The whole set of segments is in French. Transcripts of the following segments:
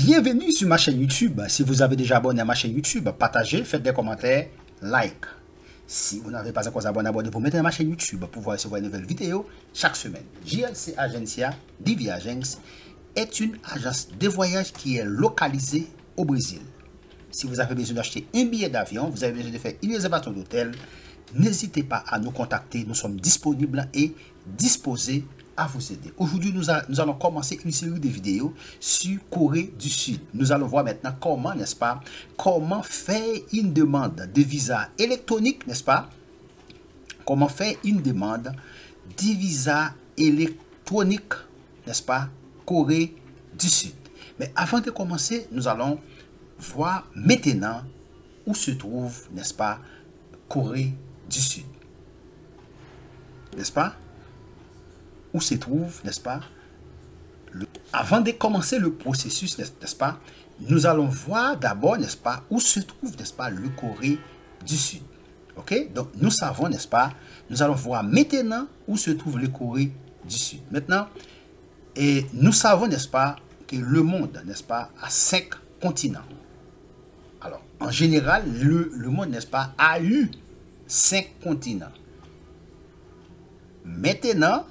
Bienvenue sur ma chaîne YouTube. Si vous avez déjà abonné à ma chaîne YouTube, partagez, faites des commentaires, like. Si vous n'avez pas encore abonné, abonnez-vous maintenant à ma chaîne YouTube pour pouvoir recevoir une nouvelle vidéo chaque semaine. JLC Agencia DV Agence est une agence de voyage qui est localisée au Brésil. Si vous avez besoin d'acheter un billet d'avion, vous avez besoin de faire une réservation d'hôtel, n'hésitez pas à nous contacter. Nous sommes disponibles et disposés à vous aider. Aujourd'hui, nous allons commencer une série de vidéos sur Corée du Sud. Nous allons voir maintenant comment, n'est-ce pas, comment faire une demande de visa électronique, n'est-ce pas? Comment faire une demande de visa électronique, n'est-ce pas, Corée du Sud. Mais avant de commencer, nous allons voir maintenant où se trouve, n'est-ce pas, Corée du Sud. N'est-ce pas? Où se trouve, n'est-ce pas, avant de commencer le processus, n'est-ce pas, nous allons voir d'abord, n'est-ce pas, où se trouve, n'est-ce pas, le Corée du Sud. Ok? Donc, nous savons, n'est-ce pas, nous allons voir maintenant où se trouve le Corée du Sud. Maintenant, et nous savons, n'est-ce pas, que le monde, n'est-ce pas, a 5 continents. Alors, en général, le monde, n'est-ce pas, a eu 5 continents. Maintenant,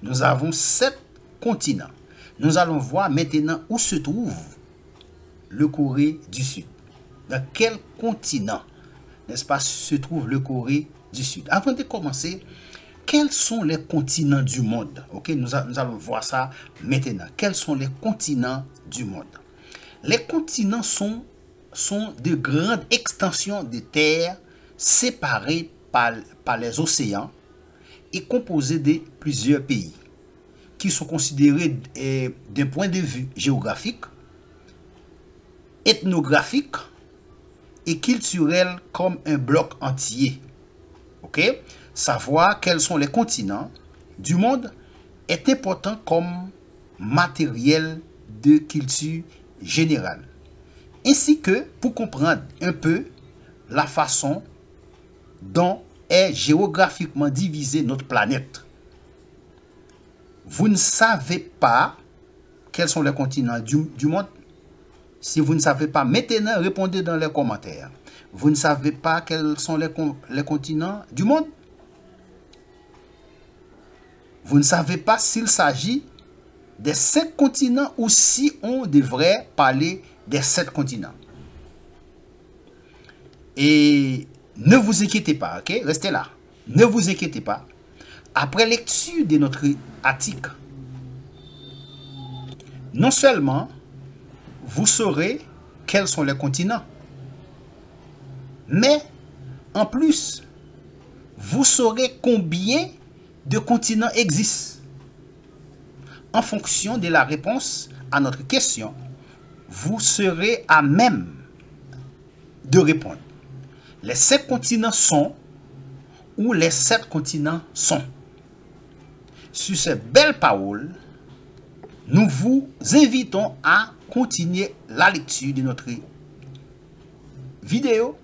nous avons 7 continents. Nous allons voir maintenant où se trouve le Corée du Sud. Dans quel continent, n'est-ce pas, se trouve le Corée du Sud. Avant de commencer, quels sont les continents du monde? Ok, nous allons voir ça maintenant. Quels sont les continents du monde? Les continents sont de grandes extensions de terre séparées par les océans et composées de plusieurs pays qui sont considérés d'un point de vue géographique, ethnographique et culturel comme un bloc entier. Ok? Savoir quels sont les continents du monde est important comme matériel de culture générale, ainsi que pour comprendre un peu la façon dont est géographiquement divisée notre planète. Vous ne savez pas quels sont les continents du monde? Si vous ne savez pas, maintenant, répondez dans les commentaires. Vous ne savez pas quels sont les continents du monde? Vous ne savez pas s'il s'agit des 5 continents ou si on devrait parler des 7 continents. Et ne vous inquiétez pas, ok? Restez là. Ne vous inquiétez pas. Après lecture de notre article, non seulement vous saurez quels sont les continents, mais en plus, vous saurez combien de continents existent. En fonction de la réponse à notre question, vous serez à même de répondre. Les 5 continents sont ou les 7 continents sont. Sur ces belles paroles, nous vous invitons à continuer la lecture de notre vidéo.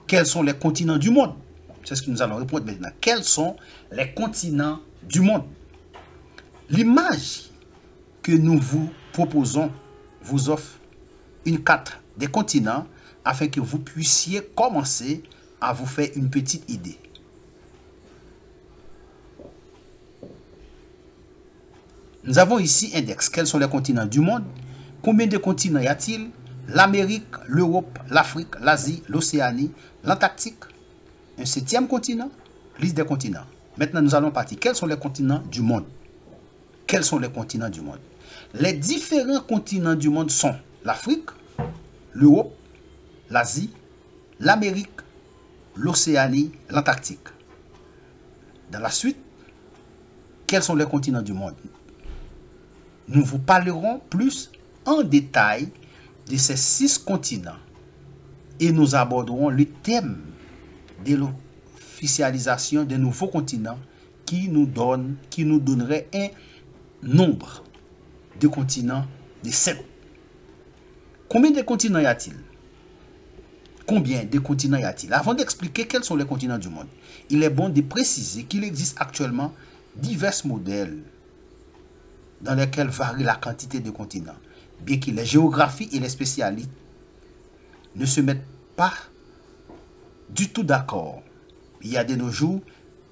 Quels sont les continents du monde? C'est ce que nous allons répondre maintenant. Quels sont les continents du monde? L'image que nous vous proposons vous offre une carte des continents afin que vous puissiez commencer à vous faire une petite idée. Nous avons ici index. Quels sont les continents du monde? Combien de continents y a-t-il? L'Amérique, l'Europe, l'Afrique, l'Asie, l'Océanie, l'Antarctique. Un 7e continent, liste des continents. Maintenant, nous allons partir. Quels sont les continents du monde? Quels sont les continents du monde? Les différents continents du monde sont l'Afrique, l'Europe, l'Asie, l'Amérique, l'Océanie, l'Antarctique. Dans la suite, quels sont les continents du monde? Nous vous parlerons plus en détail de ces 6 continents et nous aborderons le thème de l'officialisation des nouveaux continents qui nous donnerait un nombre de continents de 7. Combien de continents y a-t-il? Combien de continents y a-t-il? Avant d'expliquer quels sont les continents du monde, il est bon de préciser qu'il existe actuellement divers modèles dans lesquels varie la quantité de continents. bien que les géographies et les spécialistes ne se mettent pas du tout d'accord. Il y a de nos jours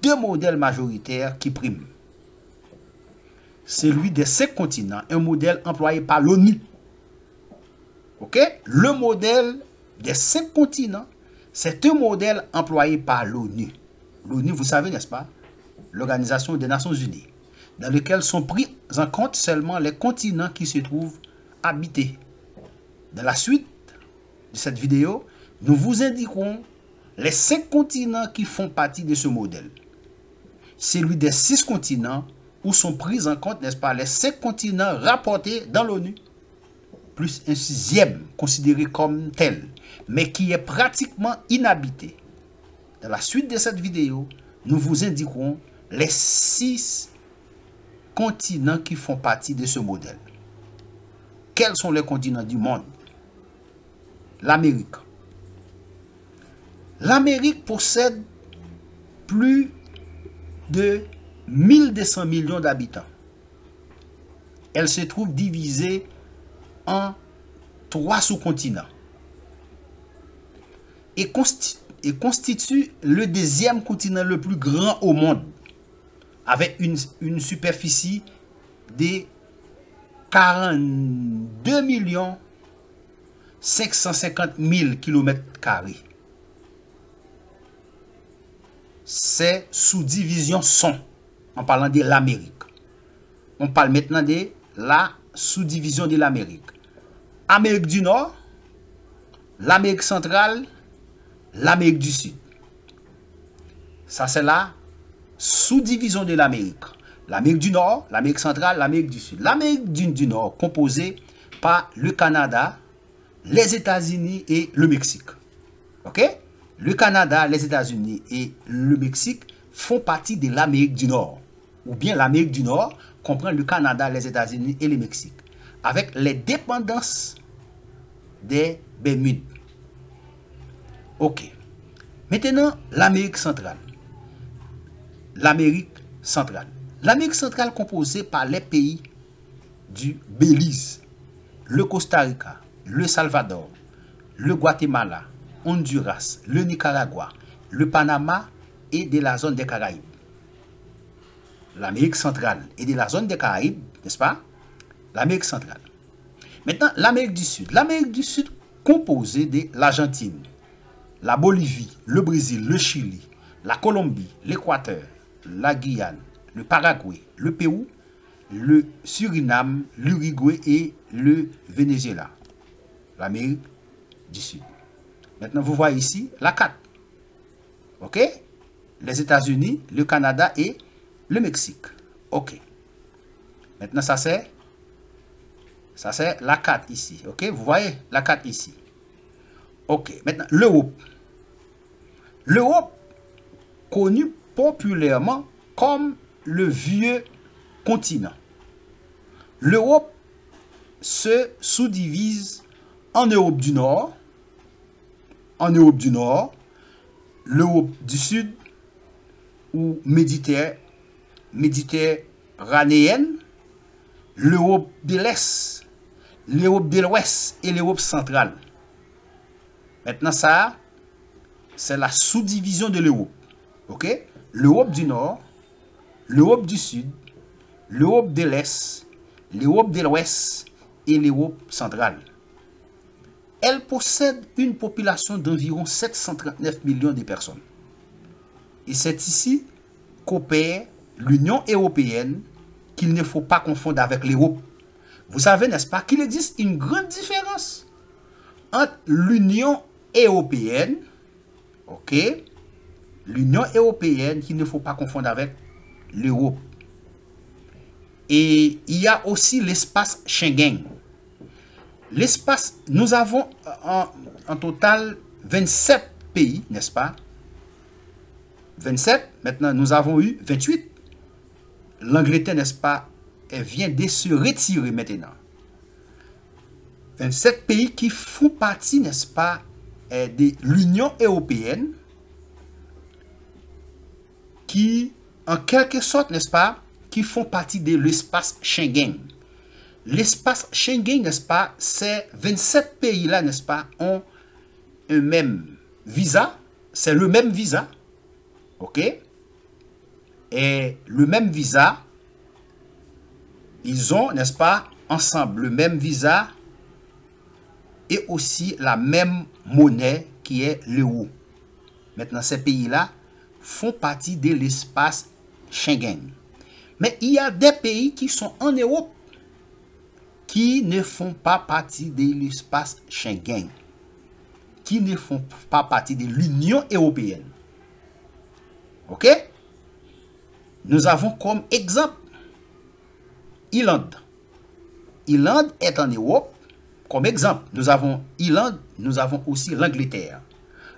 deux modèles majoritaires qui priment. Celui des 5 continents, un modèle employé par l'ONU. Ok? Le modèle des 5 continents, c'est un modèle employé par l'ONU. L'ONU, vous savez, n'est-ce pas? L'Organisation des Nations Unies, dans lequel sont pris en compte seulement les continents qui se trouvent habités. Dans la suite de cette vidéo, nous vous indiquerons les 5 continents qui font partie de ce modèle. Celui des 6 continents où sont pris en compte, n'est-ce pas, les 5 continents rapportés dans l'ONU, plus un 6e considéré comme tel, mais qui est pratiquement inhabité. Dans la suite de cette vidéo, nous vous indiquerons les 6 continents qui font partie de ce modèle. Quels sont les continents du monde? L'Amérique. L'Amérique possède plus de 1200 millions d'habitants. Elle se trouve divisée en 3 sous-continents et constitue le 2e continent le plus grand au monde, avec une superficie de 42 550 000 km². Ces sous-divisions sont, en parlant de l'Amérique, on parle maintenant de la sous-division de l'Amérique. Amérique du Nord, l'Amérique centrale, l'Amérique du Sud. Ça, c'est la sous-division de l'Amérique. L'Amérique du Nord, l'Amérique centrale, l'Amérique du Sud. L'Amérique du Nord, composée par le Canada, les États-Unis et le Mexique. Ok? Le Canada, les États-Unis et le Mexique font partie de l'Amérique du Nord. Ou bien l'Amérique du Nord comprend le Canada, les États-Unis et le Mexique, avec les dépendances des Bermudes. Ok. Maintenant, l'Amérique centrale. L'Amérique centrale. L'Amérique centrale composée par les pays du Belize, le Costa Rica, le Salvador, le Guatemala, Honduras, le Nicaragua, le Panama et de la zone des Caraïbes. L'Amérique centrale et de la zone des Caraïbes, n'est-ce pas? L'Amérique centrale. Maintenant, l'Amérique du Sud. L'Amérique du Sud composée de l'Argentine, la Bolivie, le Brésil, le Chili, la Colombie, l'Équateur, la Guyane, le Paraguay, le Pérou, le Suriname, l'Uruguay et le Venezuela. L'Amérique du Sud. Maintenant, vous voyez ici la carte. OK? Les États-Unis, le Canada et le Mexique. OK. Maintenant, ça c'est la carte ici. OK? Vous voyez la carte ici. OK. Maintenant, l'Europe. L'Europe, connu populairement comme le vieux continent. L'Europe se sous-divise en Europe du Nord, l'Europe du Sud ou méditerranéenne, l'Europe de l'Est, l'Europe de l'Ouest et l'Europe centrale. Maintenant, ça, c'est la sous-division de l'Europe. OK? L'Europe du Nord, l'Europe du Sud, l'Europe de l'Est, l'Europe de l'Ouest et l'Europe centrale. Elle possède une population d'environ 739 millions de personnes. Et c'est ici qu'opère l'Union européenne, qu'il ne faut pas confondre avec l'Europe. Vous savez, n'est-ce pas, qu'il existe une grande différence entre l'Union européenne, ok, l'Union européenne qu'il ne faut pas confondre avec l'Europe. Et il y a aussi l'espace Schengen. L'espace, nous avons en total 27 pays, n'est-ce pas? 27, maintenant nous avons eu 28. L'Angleterre, n'est-ce pas, elle vient de se retirer maintenant. 27 pays qui font partie, n'est-ce pas, de l'Union européenne, qui, en quelque sorte, n'est-ce pas, qui font partie de l'espace Schengen. l'espace Schengen, n'est-ce pas, c'est 27 pays-là, n'est-ce pas, ont un même visa, c'est le même visa, ok? Et le même visa, ils ont, n'est-ce pas, ensemble le même visa et aussi la même monnaie qui est l'euro. Maintenant, ces pays-là font partie de l'espace Schengen. Mais il y a des pays qui sont en Europe qui ne font pas partie de l'espace Schengen, qui ne font pas partie de l'Union européenne. Ok? Nous avons comme exemple Irlande. Irlande est en Europe. Comme exemple, nous avons Irlande, nous avons aussi l'Angleterre.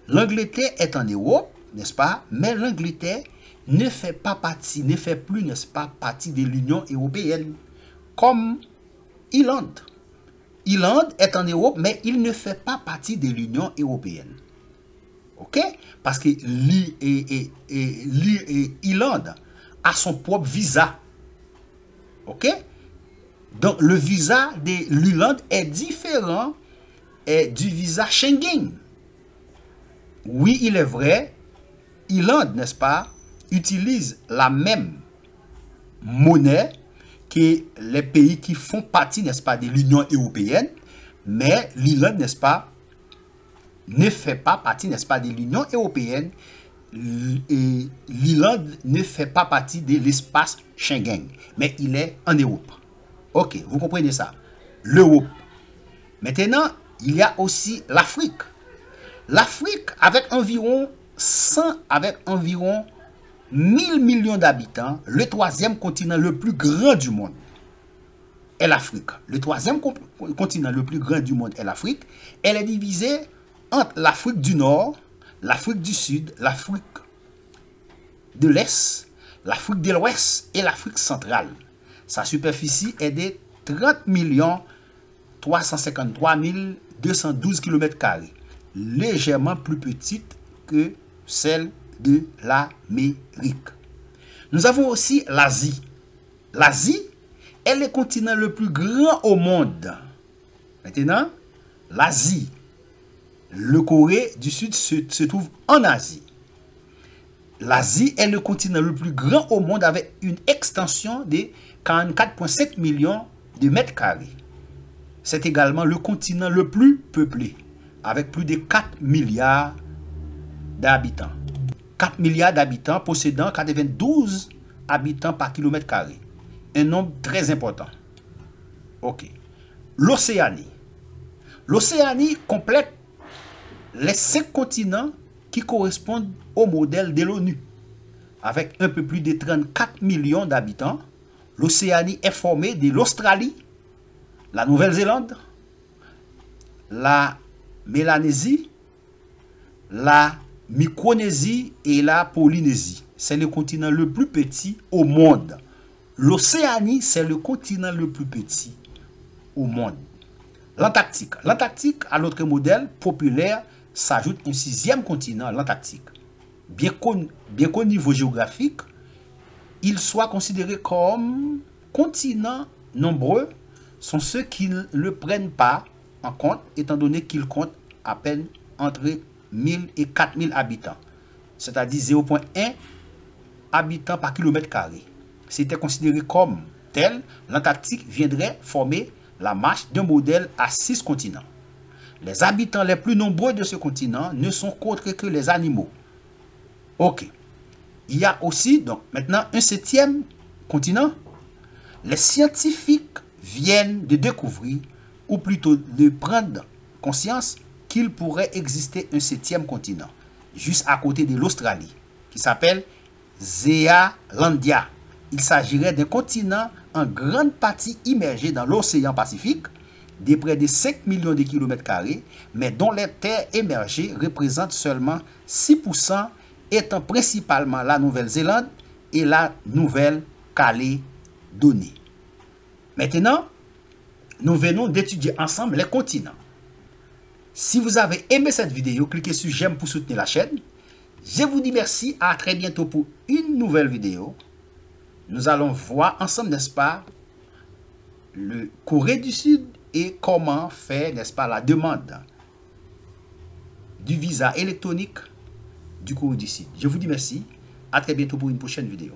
L'Angleterre est en Europe, n'est-ce pas? Mais l'Angleterre ne fait pas partie, ne fait plus, n'est-ce pas, partie de l'Union européenne, comme Irlande. Irlande est en Europe, mais il ne fait pas partie de l'Union européenne. Ok? Parce que l'Irlande a son propre visa. Ok? Donc, le visa de l'Irlande est différent du visa Schengen. Oui, il est vrai, Irlande, n'est-ce pas, utilise la même monnaie que les pays qui font partie, n'est-ce pas, de l'Union européenne, mais l'Irlande, n'est-ce pas, ne fait pas partie, n'est-ce pas, de l'Union européenne, et l'Irlande ne fait pas partie de l'espace Schengen, mais il est en Europe. Ok, vous comprenez ça? L'Europe. Maintenant, il y a aussi l'Afrique. L'Afrique, avec environ 1000 millions d'habitants, le troisième continent le plus grand du monde est l'Afrique. Le troisième continent le plus grand du monde est l'Afrique. Elle est divisée entre l'Afrique du Nord, l'Afrique du Sud, l'Afrique de l'Est, l'Afrique de l'Ouest et l'Afrique centrale. Sa superficie est de 30 353 212 km², légèrement plus petite que celle de l'Amérique. Nous avons aussi l'Asie. L'Asie est le continent le plus grand au monde. Maintenant, l'Asie, le Corée du Sud se trouve en Asie. L'Asie est le continent le plus grand au monde avec une extension de 44,5 millions de mètres carrés. C'est également le continent le plus peuplé, avec plus de 4 milliards d'habitants. 4 milliards d'habitants possédant 92 habitants par kilomètre carré. Un nombre très important. Ok. L'Océanie. L'Océanie complète les 5 continents qui correspondent au modèle de l'ONU. Avec un peu plus de 34 millions d'habitants, l'Océanie est formée de l'Australie, la Nouvelle-Zélande, la Mélanésie, la Micronésie et la Polynésie. C'est le continent le plus petit au monde. L'Océanie, c'est le continent le plus petit au monde. L'Antarctique. L'Antarctique, à l'autre modèle populaire, s'ajoute un 6e continent, l'Antarctique. Bien qu'au niveau géographique, il soit considéré comme continent nombreux, sont ceux qui ne le prennent pas en compte, étant donné qu'ils comptent à peine entre 1000 et 4000 habitants, c'est-à-dire 0,1 habitants par kilomètre carré. C'était considéré comme tel, l'Antarctique viendrait former la marche d'un modèle à 6 continents. Les habitants les plus nombreux de ce continent ne sont qu'autres que les animaux. Ok. Il y a aussi, donc, maintenant, un 7e continent. Les scientifiques viennent de découvrir, ou plutôt de prendre conscience, qu'il pourrait exister un 7e continent, juste à côté de l'Australie, qui s'appelle Zéalandia. Il s'agirait d'un continent en grande partie immergé dans l'océan Pacifique, de près de 5 millions de kilomètres carrés, mais dont les terres émergées représentent seulement 6%, étant principalement la Nouvelle-Zélande et la Nouvelle-Calédonie. Maintenant, nous venons d'étudier ensemble les continents. Si vous avez aimé cette vidéo, cliquez sur j'aime pour soutenir la chaîne. Je vous dis merci, à très bientôt pour une nouvelle vidéo. Nous allons voir ensemble, n'est-ce pas, le Corée du Sud et comment faire, n'est-ce pas, la demande du visa électronique du Corée du Sud. Je vous dis merci. À très bientôt pour une prochaine vidéo.